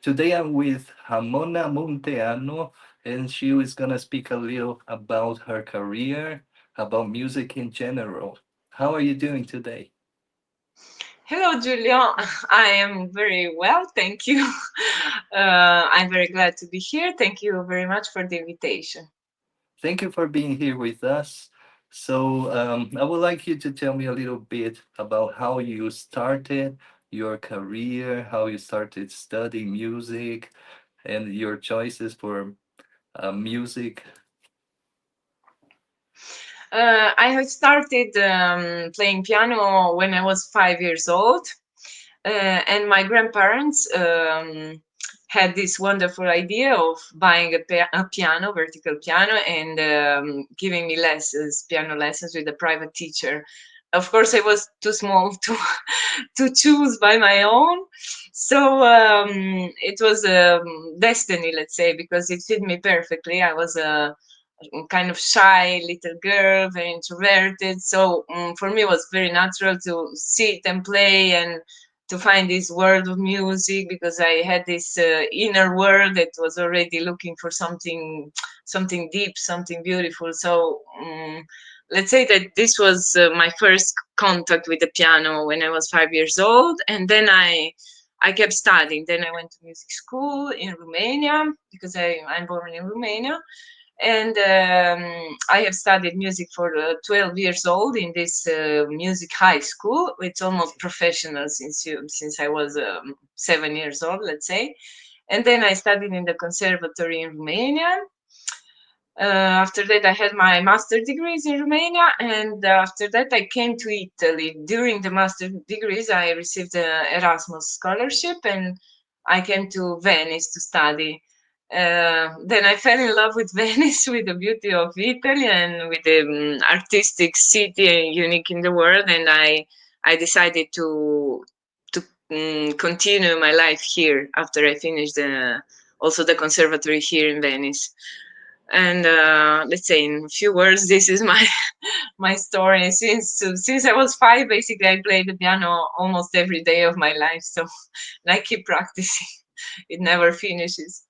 Today I'm with Ramona Monteano, and she is gonna speak a little about her career, about music in general. How are you doing today? Hello, Julio. I am very well, thank you. I'm very glad to be here. Thank you very much for the invitation. Thank you for being here with us. So I would like you to tell me a little bit about how you started your career, how you started studying music, and your choices for music. I had started playing piano when I was 5 years old, and my grandparents had this wonderful idea of buying a piano, vertical piano, and giving me lessons, piano lessons with a private teacher. Of course, I was too small to to choose by my own, so it was destiny, let's say, because it fit me perfectly. I was a kind of shy little girl, very introverted. So for me, it was very natural to sit and play and to find this world of music because I had this inner world that was already looking for something deep, something beautiful. So let's say that this was my first contact with the piano when I was 5 years old, and then I kept studying. Then I went to music school in Romania because I'm born in Romania, and I have studied music for 12 years old in this music high school. It's almost professional since I was 7 years old, let's say. And then I studied in the conservatory in Romania. After that, I had my master degrees in Romania, and after that, I came to Italy. During the master degrees, I received an Erasmus scholarship, and I came to Venice to study. Then I fell in love with Venice, with the beauty of Italy, and with the artistic city unique in the world. And I decided to continue my life here after I finished also the conservatory here in Venice. And let's say in a few words, this is my my story. Since I was five, basically, I play the piano almost every day of my life. So and I keep practicing. It never finishes.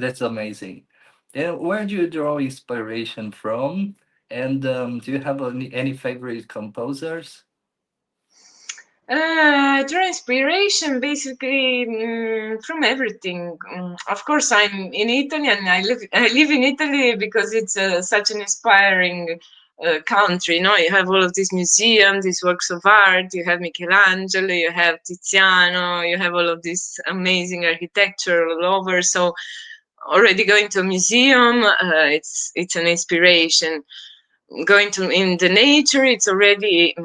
That's amazing. And where do you draw inspiration from? And do you have any favorite composers? Draw inspiration basically from everything. Of course, I'm in Italy, and I live in Italy because it's such an inspiring country. You know, you have all of these museums, these works of art. You have Michelangelo, you have Tiziano, you have all of this amazing architecture all over. So already going to a museum, it's an inspiration. Going to in the nature, it's already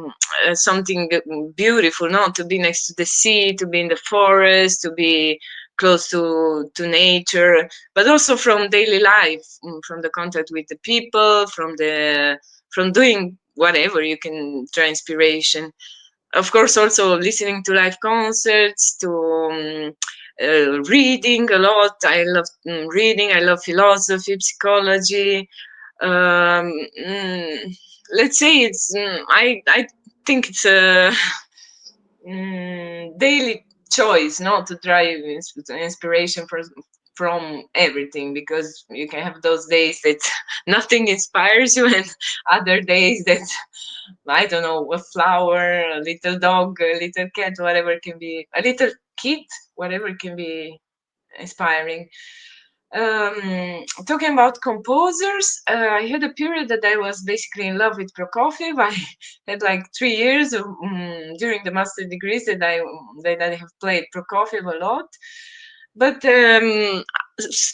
something beautiful, no, to be next to the sea, to be in the forest, to be close to nature, but also from daily life, from the contact with the people, from doing whatever you can draw inspiration. Of course, also listening to live concerts, to reading a lot. I love reading. I love philosophy, psychology. um, mm, let's say it's I think it's a daily choice not to drive inspiration from everything, because you can have those days that nothing inspires you, and other days that I don't know, a flower, a little dog, a little cat, whatever can be, a little kid, whatever can be inspiring. Talking about composers, I had a period that I was basically in love with Prokofiev. I had like 3 years of, during the master degrees that I have played Prokofiev a lot. But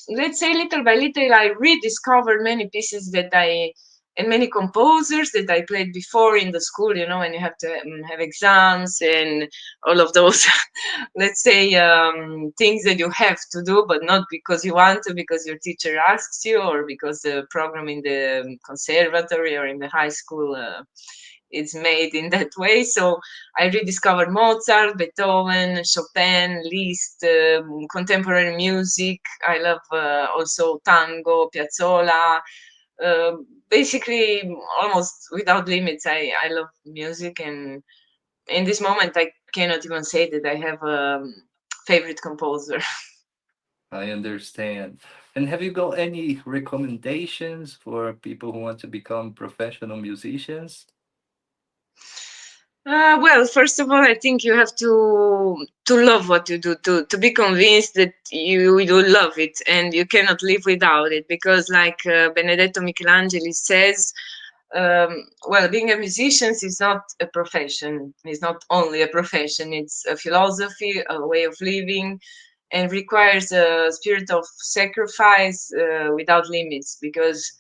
let's say little by little, I rediscovered many pieces that I and many composers that I played before in the school. You know, when you have to have exams and all of those let's say things that you have to do, but not because you want to, because your teacher asks you, or because the program in the conservatory or in the high school is made in that way. So I rediscovered Mozart, Beethoven, Chopin, Liszt, contemporary music. I love also tango, Piazzolla. uh, Basically almost without limits. I love music, and in this moment I cannot even say that I have a favorite composer. I understand. And have you got any recommendations for people who want to become professional musicians? Well, first of all, I think you have to love what you do, to be convinced that you do love it and you cannot live without it. Because, like Benedetto Michelangeli says, well, being a musician is not a profession. It's not only a profession. It's a philosophy, a way of living, and requires a spirit of sacrifice without limits. Because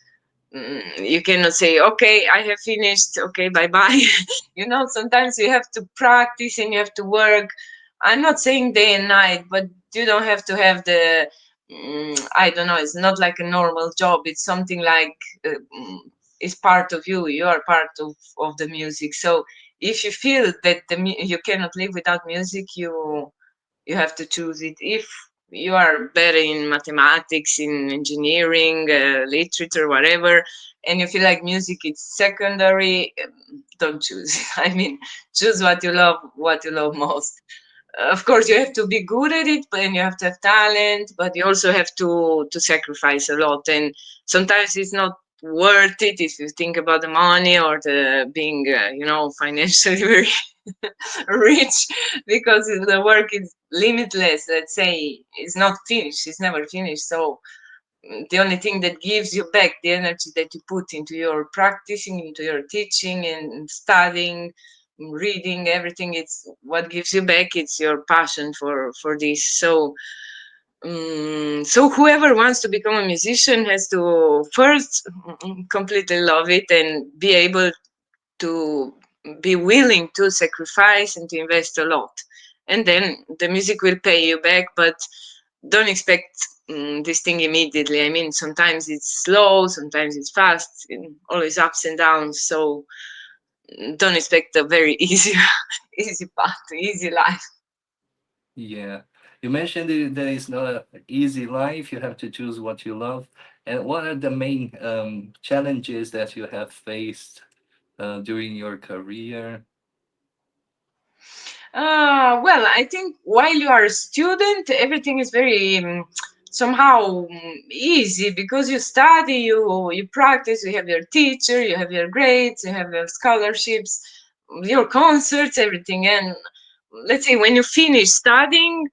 you cannot say, okay, I have finished, okay, bye bye. You know, sometimes you have to practice and you have to work. I'm not saying day and night, but you don't have to have the I don't know, it's not like a normal job. It's something like it's part of you. You are part of the music. So if you feel that you cannot live without music, you have to choose it. If you are better in mathematics, in engineering, literature, whatever, and you feel like music is secondary, don't choose it. I mean, choose what you love most. Of course, you have to be good at it, and you have to have talent, but you also have to sacrifice a lot. And sometimes it's not worth it if you think about the money or the being, financially very rich, because the work is limitless. Let's say it's not finished; it's never finished. So the only thing that gives you back the energy that you put into your practicing, into your teaching and studying, reading, everything, it's what gives you back. It's your passion for this. So so whoever wants to become a musician has to first completely love it and be able to be willing to sacrifice and to invest a lot, and then the music will pay you back. But don't expect this thing immediately. I mean, sometimes it's slow, sometimes it's fast, and always ups and downs. So don't expect a very easy easy path, easy life. Yeah. You mentioned that it's not an easy life. You have to choose what you love. And what are the main challenges that you have faced during your career? Well, I think while you are a student, everything is very somehow easy because you study, you practice, you have your teacher, you have your grades, you have your scholarships, your concerts, everything. And let's say when you finish studying,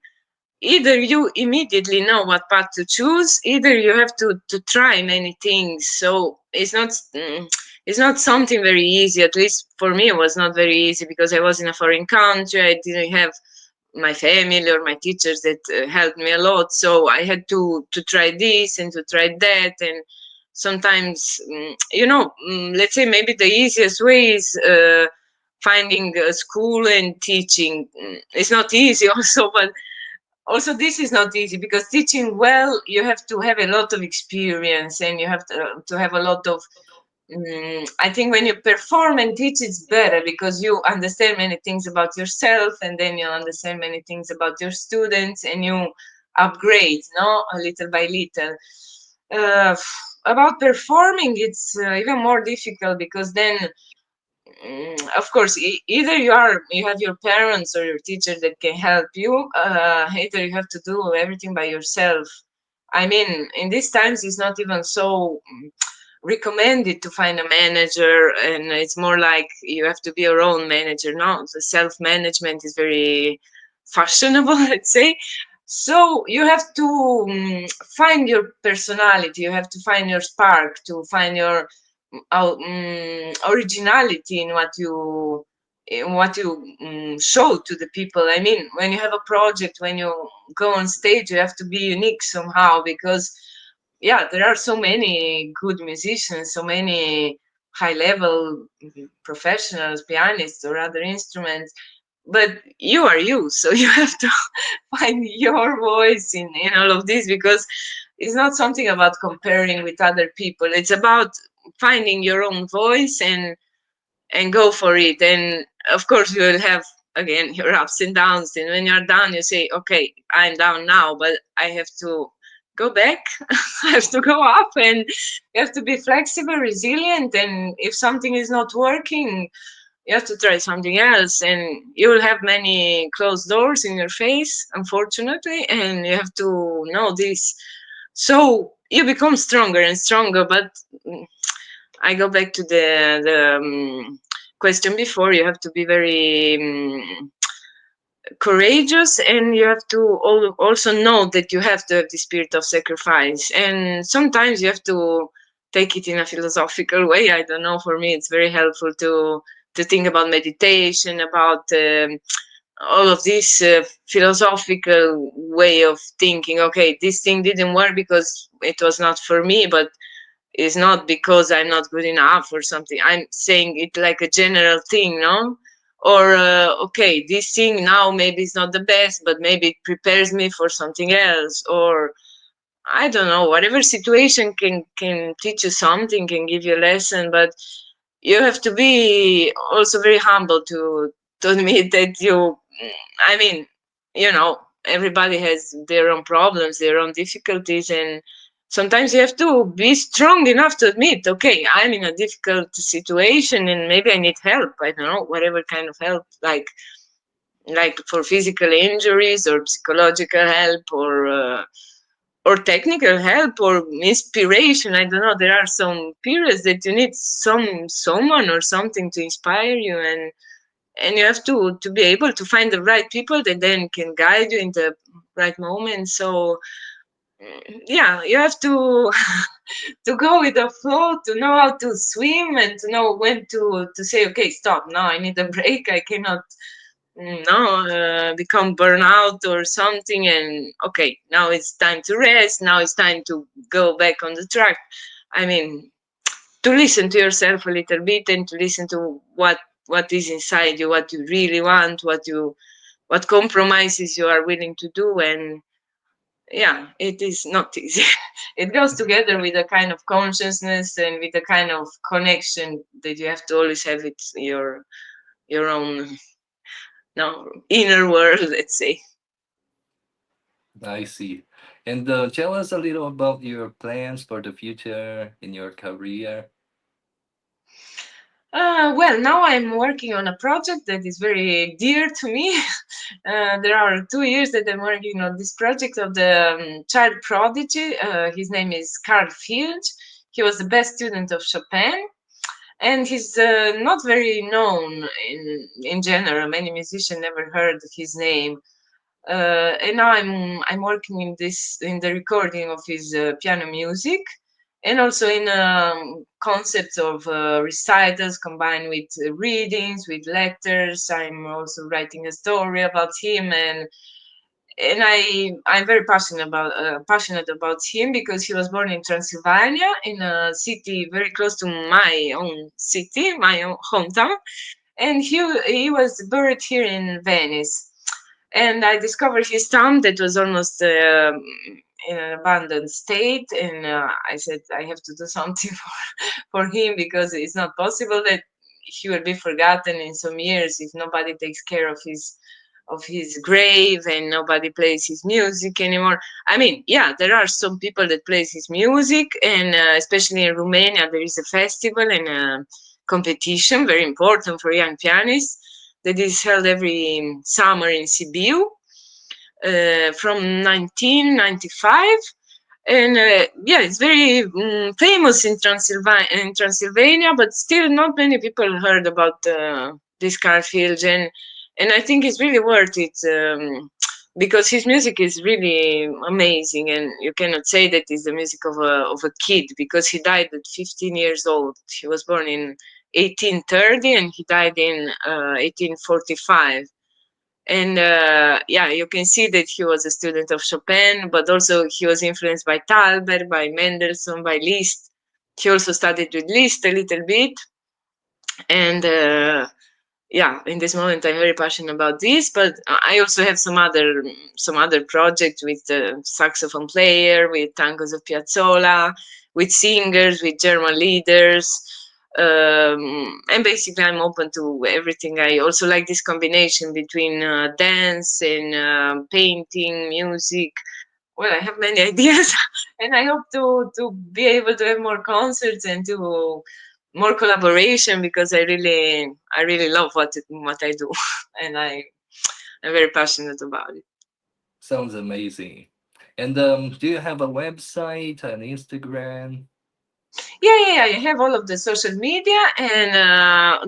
either you immediately know what path to choose, either you have to try many things. So it's not something very easy. At least for me, it was not very easy because I was in a foreign country. I didn't have my family or my teachers that helped me a lot. So I had to try this and to try that. And sometimes, let's say maybe the easiest way is finding a school and teaching. It's not easy also, but also this is not easy because teaching well, you have to have a lot of experience and you have to have a lot of I think when you perform and teach, it's better because you understand many things about yourself, and then you understand many things about your students, and you upgrade, no, a little by little. Uh, about performing, it's even more difficult because then, of course, either you have your parents or your teacher that can help you, either you have to do everything by yourself. I mean, in these times, it's not even so recommended to find a manager, and it's more like you have to be your own manager now. The self management is very fashionable, let's say. So you have to find your personality, you have to find your spark, to find your originality in what you show to the people. I mean, when you have a project, when you go on stage, you have to be unique somehow because yeah, there are so many good musicians, so many high level professionals, pianists or other instruments, but you are you, so you have to find your voice in all of this because it's not something about comparing with other people. It's about finding your own voice and go for it. And of course, you will have again your ups and downs. And when you're down, you say, "Okay, I'm down now, but I have to go back. I have to go up." And you have to be flexible, resilient. And if something is not working, you have to try something else. And you will have many closed doors in your face, unfortunately. And you have to know this. So you become stronger and stronger, but I go back to the question before. You have to be very courageous, and you have to also know that you have to have the spirit of sacrifice. And sometimes you have to take it in a philosophical way. I don't know. For me, it's very helpful to think about meditation, about all of this philosophical way of thinking. Okay, this thing didn't work because it was not for me, but it's not because I'm not good enough or something. I'm saying it like a general thing, no? Or okay, this thing now maybe it's not the best, but maybe it prepares me for something else. Or I don't know, whatever situation can teach you something, can give you a lesson, but you have to be also very humble to admit that I mean, everybody has their own problems, their own difficulties, and sometimes you have to be strong enough to admit, okay, I'm in a difficult situation and maybe I need help. I don't know, whatever kind of help, like for physical injuries or psychological help or technical help or inspiration. I don't know. There are some periods that you need someone or something to inspire you, and you have to be able to find the right people that then can guide you in the right moment. So yeah, you have to to go with the flow, to know how to swim and to know when to say, okay, stop, now I need a break, I cannot become burnout or something. And okay, now it's time to rest, now it's time to go back on the track. I mean, to listen to yourself a little bit and to listen to what is inside you, what you really want, what compromises you are willing to do. And yeah, it is not easy. It goes together with a kind of consciousness and with a kind of connection that you have to always have with your own no inner world, let's say. I see. And tell us a little about your plans for the future in your career. Well, now I'm working on a project that is very dear to me. There are 2 years that I'm working on this project of the child prodigy. His name is Carl Filtsch. He was the best student of Chopin, and he's not very known in general. Many musicians never heard his name. And now I'm working in the recording of his piano music, and also in concepts of recitals combined with readings, with lectures. I'm also writing a story about him, and I'm very passionate about him because he was born in Transylvania, in a city very close to my own city, my own hometown, and he was buried here in Venice. And I discovered his tomb that was almost in an abandoned state, and I said I have to do something for him because it's not possible that he will be forgotten in some years if nobody takes care of his grave and nobody plays his music anymore. I mean, yeah, there are some people that plays his music, and especially in Romania, there is a festival and a competition very important for young pianists that is held every summer in Sibiu from 1995. And yeah, it's very famous in Transylvania, but still not many people heard about this Carfield, and I think it's really worth it because his music is really amazing, and you cannot say that it's the music of a kid because he died at 15 years old. He was born in 1830 and he died in 1845. And yeah, you can see that he was a student of Chopin, but also he was influenced by Thalberg, by Mendelssohn, by Liszt. He also studied with Liszt a little bit, and yeah, in this moment I'm very passionate about this. But I also have some other projects with the saxophone player, with tangos of Piazzolla, with singers, with German leaders. And basically I'm open to everything. I also like this combination between dance and painting, music. Well, I have many ideas, and I hope to be able to have more concerts and to more collaboration because I really love what I do, and I'm very passionate about it. Sounds amazing. And do you have a website, an Instagram? Yeah. I have all of the social media, and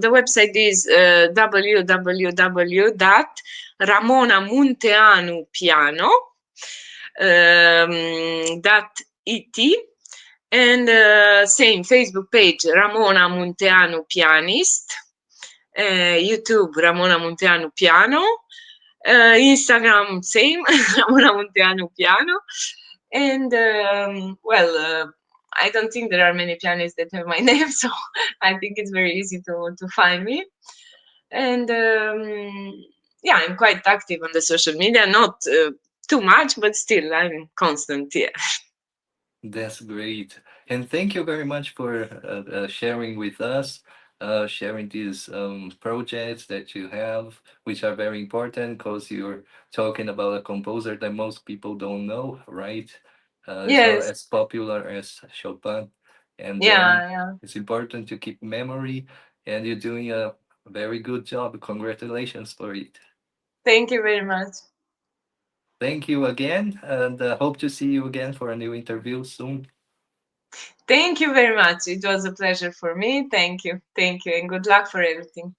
the website is www.ramonamunteanupiano dot it, and same Facebook page Ramona Munteanu Pianist, YouTube Ramona Munteanu Piano, Instagram same Ramona Munteanu Piano, and well, I don't think there are many pianists that have my name, so I think it's very easy to find me. And yeah, I'm quite active on the social media, not too much, but still I'm constant. Yeah. That's great. And thank you very much for sharing with us, sharing these projects that you have, which are very important because you're talking about a composer that most people don't know, right? It's not Yes. as popular as Chopin. And Yeah. it's important to keep memory, and you're doing a very good job. Congratulations for it. Thank you very much. Thank you again, and hope to see you again for a new interview soon. Thank you very much. It was a pleasure for me. Thank you. Thank you. And good luck for everything.